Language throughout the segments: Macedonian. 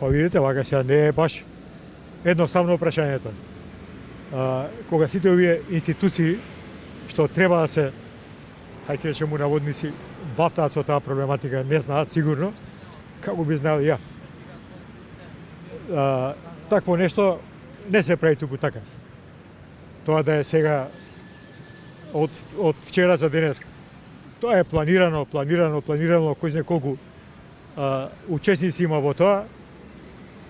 Па видите, вака сега не е баш едноставно прашањето. Кога сите овие институции што треба да се, хајде речеме наводници, бафтаат со таа проблематика, не знаат сигурно, како би знаел ја. Такво нешто не се прави туку така. Тоа да е сега од вчера за денеска. Тоа е планирано, кој знае колку учесници има во тоа,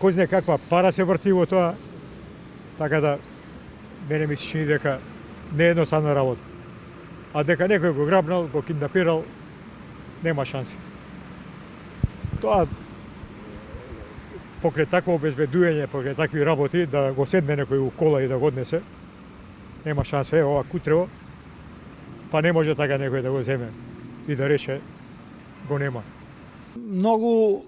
кој знае каква пара се врти во тоа, така да мене ми се чини дека не е едноставна работа. А дека некој го грабнал, го киднапирал, нема шанси. Тоа покрај такво обезбедување, покрај такви работи, да го седне некој у кола и да го однесе, нема шанса. Ова Кутрево, па не може така некој да го земе и да рече го нема. Многу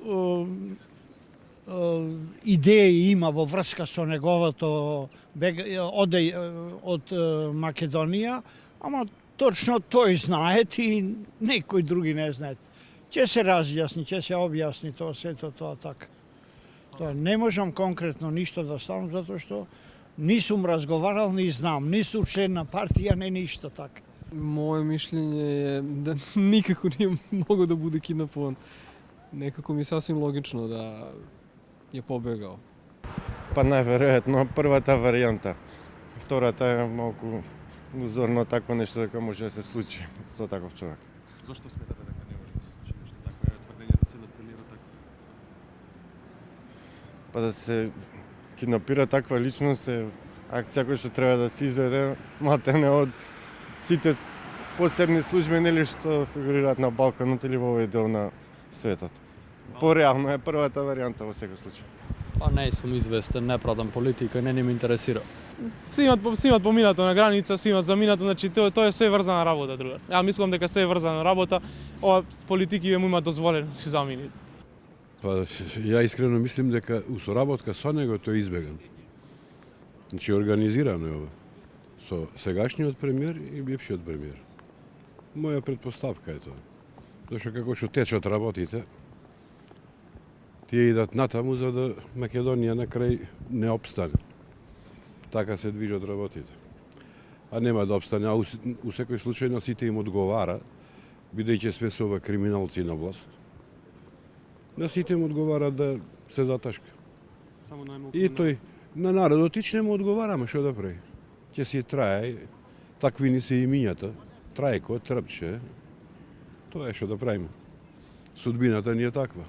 идеи има во врска со неговото одеј од Македонија, ама точно тој знаат и некои други не знаат. Ќе се разјасни, ќе се објасни тоа сето тоа така. Тоа не можам конкретно ништо да ставам затоа што ни сум разговарал, ни знам, ни сум член на партија, не ништо така. Моje мишлење е да никако не могол да биде киднапуван. Некако ми е сасвим логично да е побегал. Па најверојатно првата варијанта. Втората е малку узорно такво нешто дека може да се случи со таков човек. Зошто сметате дека не може да се случи нешто такво? Е тврдење да се надпрелира така? Па да се киднапира таква личност е акција која што треба да се изведе матене од сите посебни служби нели што фигурираат на Балканот или во овој дел на светот. Пореално е првата варијанта во секој случај. Па не сум известен, не пратам политика и не ми интересира. Симат поминато на граница, симат заминато, значи тоа е се врзана работа, другар. Ја мислам дека се е врзана работа, ова политики му има дозволено си замини. Па ја искрено мислим дека у соработка со него тој избеган. Значи организирано е ова со сегашниот премиер и бившиот премиер. Моја претпоставка е тоа. Зашто како што течат работите, тие идат натаму за да Македонија на крај не обстане. Така се движат работите. А нема да обстане, а у секој случај на сите им одговара, бидејќи све се ова криминалци на власт. На сите им одговара да се заташка. И тој на народот ич не му одговара, ма што да прави? Ќе си трае, такви ни се имињата, Трајко, Трпче, тоа е што да правиме. Судбината ни е таква.